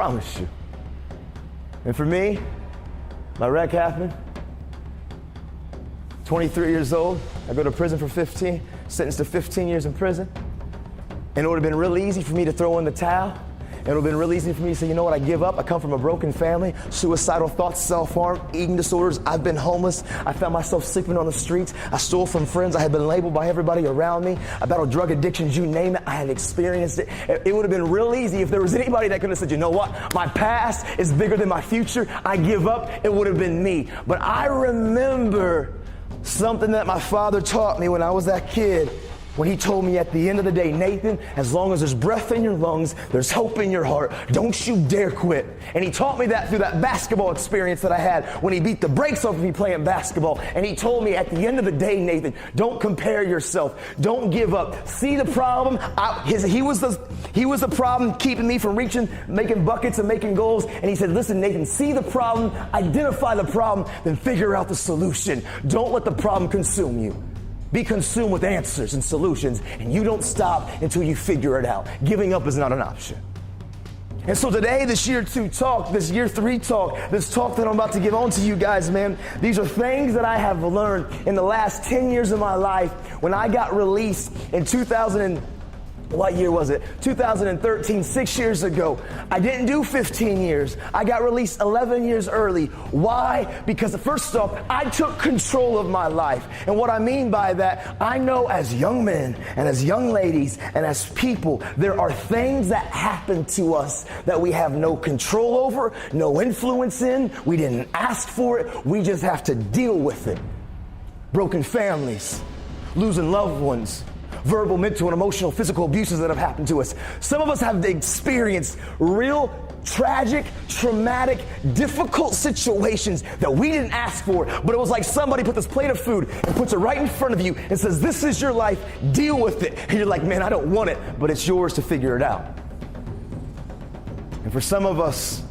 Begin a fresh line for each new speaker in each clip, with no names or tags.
promise you. And for me, my wreck happened. 23 years old, I go to prison for 15, sentenced to 15 years in prison. And it would have been real easy for me to throw in the towel. It would have been real easy for me to say, you know what, I give up. I come from a broken family, suicidal thoughts, self-harm, eating disorders. I've been homeless. I found myself sleeping on the streets. I stole from friends. I had been labeled by everybody around me. I battled drug addictions, you name it. I had experienced it. It would have been real easy if there was anybody that could have said, you know what, my past is bigger than my future. I give up. It would have been me. But I remember something that my father taught me when I was that kid, when he told me at the end of the day, Nathan, as long as there's breath in your lungs, there's hope in your heart. Don't you dare quit. And he taught me that through that basketball experience that I had when he beat the brakes off of me playing basketball. And he told me at the end of the day, Nathan, don't compare yourself. Don't give up. See the problem? He was the problem keeping me from reaching, making buckets and making goals. And he said, listen, Nathan, see the problem, identify the problem, then figure out the solution. Don't let the problem consume you. Be consumed with answers and solutions, and you don't stop until you figure it out. Giving up is not an option. And so today, this year 2 talk, this year 3 talk, this talk that I'm about to give on to you guys, man, these are things that I have learned in the last 10 years of my life. When I got released in 2013, 6 years ago. I didn't do 15 years. I got released 11 years early. Why? Because first off, I took control of my life. And what I mean by that, I know as young men and as young ladies and as people, there are things that happen to us that we have no control over, no influence in. We didn't ask for it. We just have to deal with it. Broken families, losing loved ones, verbal, mental, and emotional, physical abuses that have happened to us. Some of us have experienced real tragic, traumatic, difficult situations that we didn't ask for, but it was like somebody put this plate of food and puts it right in front of you and says, this is your life, deal with it. And you're like, man, I don't want it, but it's yours to figure it out. And for some of us,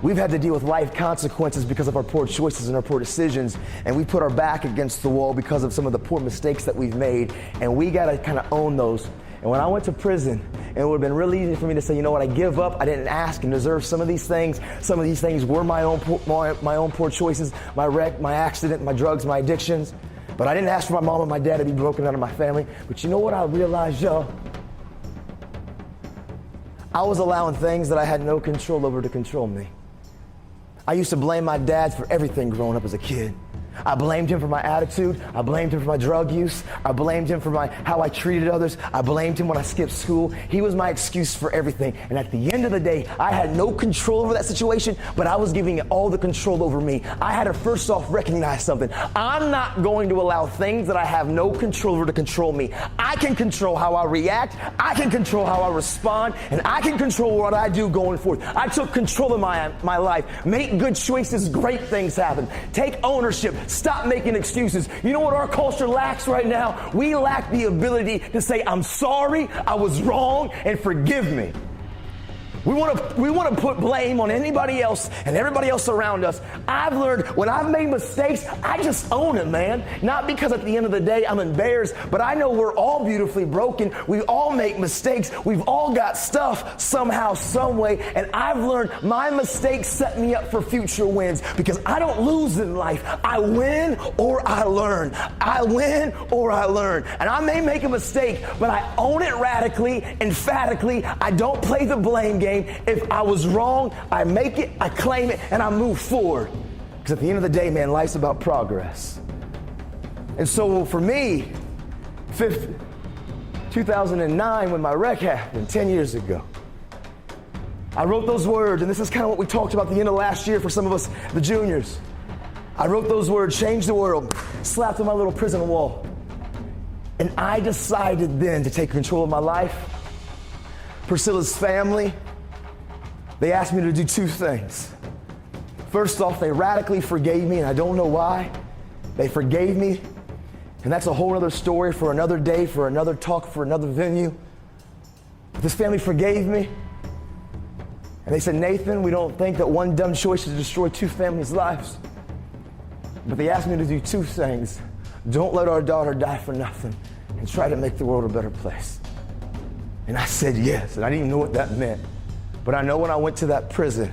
we've had to deal with life consequences because of our poor choices and our poor decisions, and we put our back against the wall because of some of the poor mistakes that we've made, and we got to kind of own those. And when I went to prison, it would have been really easy for me to say, you know what, I give up. I didn't ask and deserve some of these things. Some of these things were my own poor choices, my wreck, my accident, my drugs, my addictions. But I didn't ask for my mom and my dad to be broken out of my family. But you know what I realized, y'all? I was allowing things that I had no control over to control me. I used to blame my dad for everything growing up as a kid. I blamed him for my attitude. I blamed him for my drug use. I blamed him for how I treated others. I blamed him when I skipped school. He was my excuse for everything. And at the end of the day, I had no control over that situation, but I was giving it all the control over me. I had to first off recognize something. I'm not going to allow things that I have no control over to control me. I can control how I react. I can control how I respond. And I can control what I do going forward. I took control of my life. Make good choices, great things happen. Take ownership. Stop making excuses. You know what our culture lacks right now? We lack the ability to say, I'm sorry, I was wrong, and forgive me. We want to put blame on anybody else and everybody else around us. I've learned when I've made mistakes, I just own it, man. Not because at the end of the day I'm embarrassed, but I know we're all beautifully broken. We all make mistakes. We've all got stuff somehow, some way. And I've learned my mistakes set me up for future wins because I don't lose in life. I win or I learn. I win or I learn. And I may make a mistake, but I own it radically, emphatically. I don't play the blame game. If I was wrong, I make it, I claim it, and I move forward. Because at the end of the day, man, life's about progress. And so for me, 2009, when my wreck happened 10 years ago, I wrote those words, and this is kind of what we talked about at the end of last year for some of us, the juniors. I wrote those words, change the world, slapped on my little prison wall. And I decided then to take control of my life. Priscilla's family, they asked me to do 2 things. First off, they radically forgave me, and I don't know why. They forgave me, and that's a whole other story for another day, for another talk, for another venue. This family forgave me, and they said, Nathan, we don't think that one dumb choice should destroy 2 families' lives. But they asked me to do 2 things. Don't let our daughter die for nothing, and try to make the world a better place. And I said yes, and I didn't even know what that meant. But I know when I went to that prison,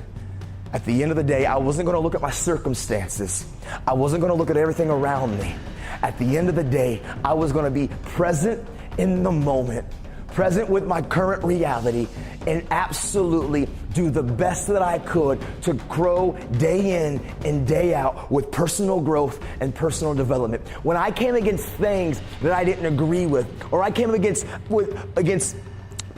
at the end of the day, I wasn't going to look at my circumstances. I wasn't going to look at everything around me. At the end of the day, I was going to be present in the moment, present with my current reality, and absolutely do the best that I could to grow day in and day out with personal growth and personal development. When I came against things that I didn't agree with, or I came against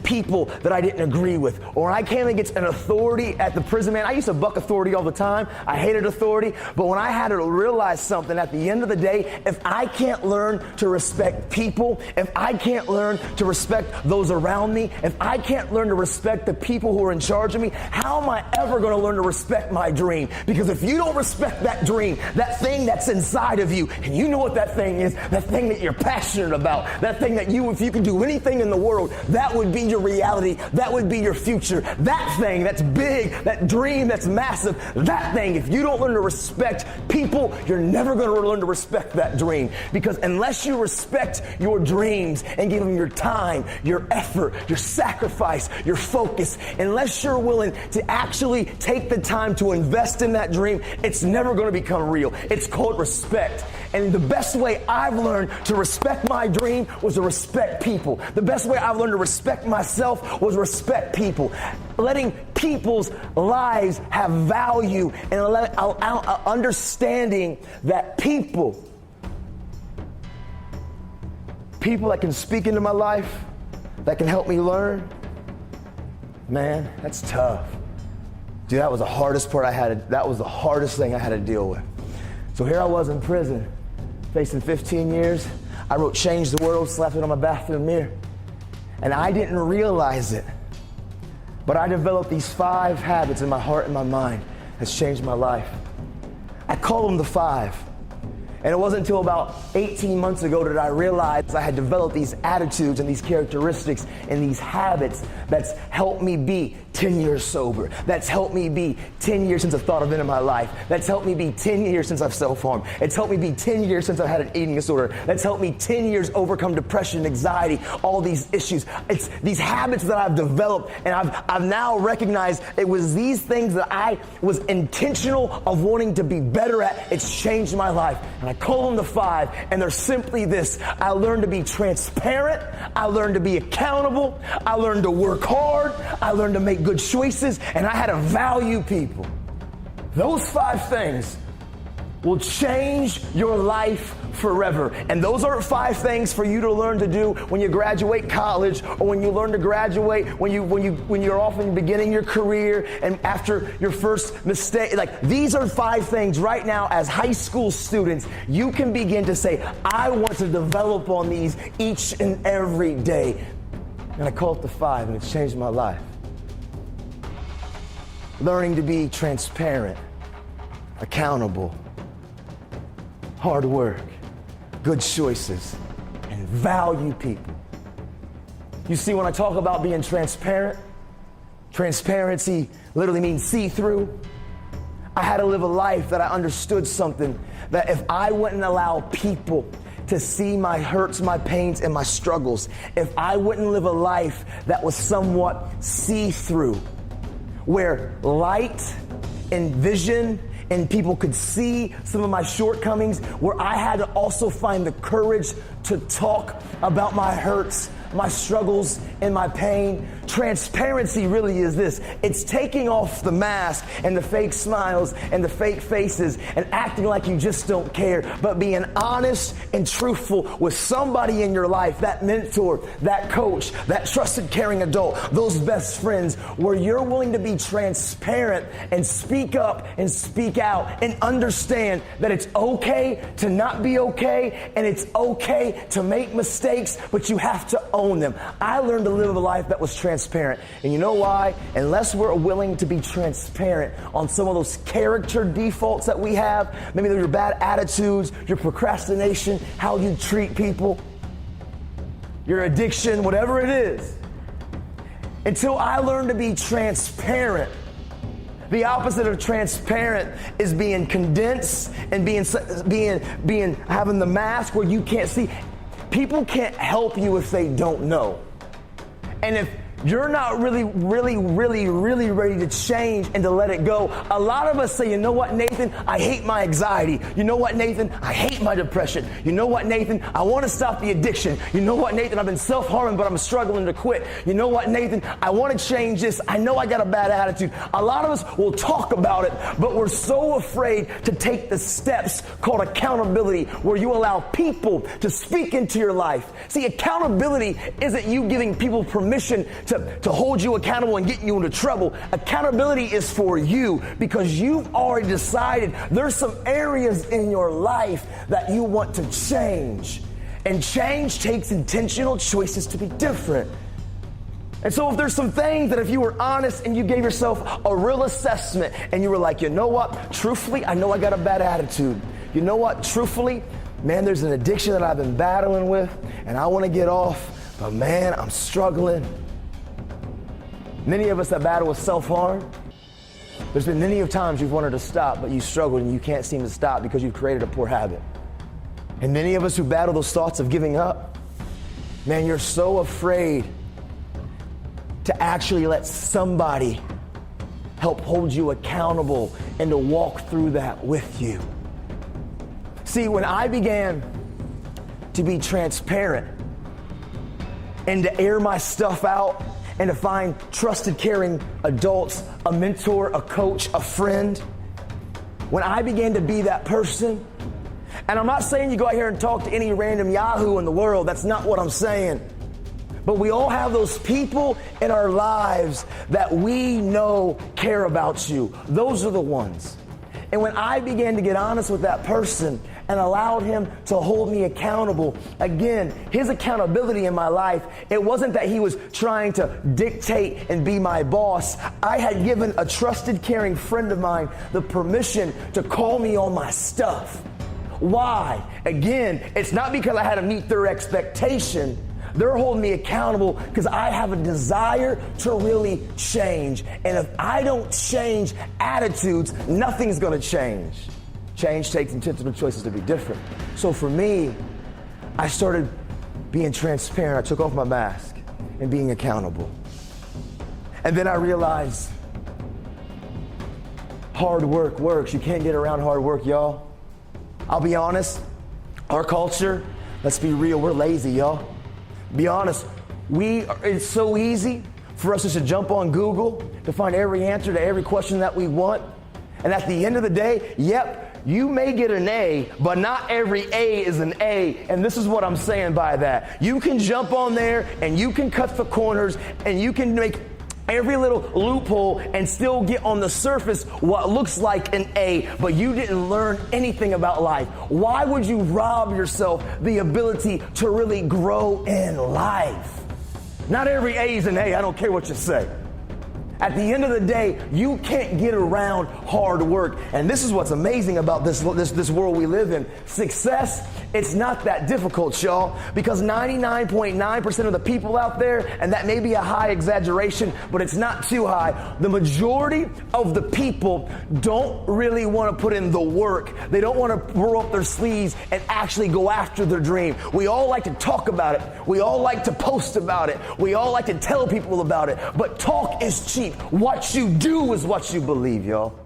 people that I didn't agree with, or I came against an authority at the prison, man, I used to buck authority all the time. I hated authority, but when I had to realize something at the end of the day, if I can't learn to respect people, if I can't learn to respect those around me, if I can't learn to respect the people who are in charge of me, how am I ever going to learn to respect my dream? Because if you don't respect that dream, that thing that's inside of you, and you know what that thing is, that thing that you're passionate about, that thing that if you could do anything in the world, that would be your reality, that would be your future. That thing that's big, that dream that's massive, that thing, if you don't learn to respect people, you're never going to learn to respect that dream. Because unless you respect your dreams and give them your time, your effort, your sacrifice, your focus, unless you're willing to actually take the time to invest in that dream, it's never going to become real. It's called respect. And the best way I've learned to respect my dream was to respect people. The best way I've learned to respect myself was respect people. Letting people's lives have value and understanding that people that can speak into my life, that can help me learn, man, that's tough. Dude, that was the hardest part that was the hardest thing I had to deal with. So here I was in prison, facing 15 years. I wrote "Change the World," slapped it on my bathroom mirror. And I didn't realize it, but I developed these 5 habits in my heart and my mind that's changed my life. I call them the 5. And it wasn't until about 18 months ago that I realized I had developed these attitudes and these characteristics and these habits that's helped me be 10 years sober. That's helped me be 10 years since I've thought of it in my life. That's helped me be 10 years since I've self-harmed. It's helped me be 10 years since I've had an eating disorder. That's helped me 10 years overcome depression, anxiety, all these issues. It's these habits that I've developed, and I've now recognized it was these things that I was intentional of wanting to be better at. It's changed my life. And I call them the 5, and they're simply this. I learned to be transparent. I learned to be accountable. I learned to work hard. I learned to make good choices, and I had to value people. Those 5 things will change your life forever. And those aren't 5 things for you to learn to do when you graduate college, or when you learn to graduate, when you're often beginning your career and after your first mistake. Like, these are 5 things right now as high school students you can begin to say, I want to develop on these each and every day. And I call it the 5, and it's changed my life. Learning to be transparent, accountable, hard work, good choices, and value people. You see, when I talk about being transparent, transparency literally means see-through. I had to live a life that I understood something, that if I wouldn't allow people to see my hurts, my pains, and my struggles, if I wouldn't live a life that was somewhat see-through, where light and vision and people could see some of my shortcomings, where I had to also find the courage to talk about my hurts, my struggles, and my pain. Transparency really is this. It's taking off the mask and the fake smiles and the fake faces and acting like you just don't care, but being honest and truthful with somebody in your life, that mentor, that coach, that trusted, caring adult, those best friends, where you're willing to be transparent and speak up and speak out and understand that it's okay to not be okay, and it's okay to make mistakes, but you have to own them. I learned to live a life that was transparent. And you know why? Unless we're willing to be transparent on some of those character defaults that we have, maybe they're your bad attitudes, your procrastination, how you treat people, your addiction, whatever it is. Until I learned to be transparent. The opposite of transparent is being condensed and having the mask where you can't see. People can't help you if they don't know. And if you're not really ready to change and to let it go. A lot of us say, you know what, Nathan, I hate my anxiety. You know what, Nathan, I hate my depression. You know what, Nathan, I want to stop the addiction. You know what, Nathan, I've been self-harming, but I'm struggling to quit. You know what, Nathan, I want to change this. I know I got a bad attitude. A lot of us will talk about it, but we're so afraid to take the steps called accountability, where you allow people to speak into your life. See, accountability isn't you giving people permission to hold you accountable and get you into trouble. Accountability is for you, because you've already decided there's some areas in your life that you want to change. And change takes intentional choices to be different. And so if there's some things that if you were honest and you gave yourself a real assessment and you were like, you know what, truthfully, I know I got a bad attitude. You know what, truthfully, man, there's an addiction that I've been battling with and I want to get off, but man, I'm struggling. Many of us that battle with self-harm, there's been many of times you've wanted to stop, but you struggled and you can't seem to stop because you've created a poor habit. And many of us who battle those thoughts of giving up, man, you're so afraid to actually let somebody help hold you accountable and to walk through that with you. See, when I began to be transparent and to air my stuff out and to find trusted, caring adults, a mentor, a coach, a friend, when I began to be that person, and I'm not saying you go out here and talk to any random Yahoo in the world, that's not what I'm saying. But we all have those people in our lives that we know care about you. Those are the ones. And when I began to get honest with that person and allowed him to hold me accountable, again, his accountability in my life, it wasn't that he was trying to dictate and be my boss. I had given a trusted, caring friend of mine the permission to call me on my stuff. Why? Again, it's not because I had to meet their expectation. They're holding me accountable because I have a desire to really change. And if I don't change attitudes, nothing's going to change. Change takes intentional choices to be different. So for me, I started being transparent. I took off my mask and being accountable. And then I realized hard work works. You can't get around hard work, y'all. I'll be honest, our culture, let's be real, we're lazy, y'all. Be honest, it's so easy for us just to jump on Google to find every answer to every question that we want. And at the end of the day, yep, you may get an A, but not every A is an A. And this is what I'm saying by that. You can jump on there and you can cut the corners and you can make every little loophole and still get on the surface what looks like an A, but you didn't learn anything about life. Why would you rob yourself the ability to really grow in life? Not every A is an A, I don't care what you say. At the end of the day, you can't get around hard work. And this is what's amazing about this world we live in. Success, it's not that difficult, y'all, because 99.9% of the people out there, and that may be a high exaggeration, but it's not too high, the majority of the people don't really want to put in the work. They don't want to roll up their sleeves and actually go after their dream. We all like to talk about it. We all like to post about it. We all like to tell people about it. But talk is cheap. What you do is what you believe, y'all.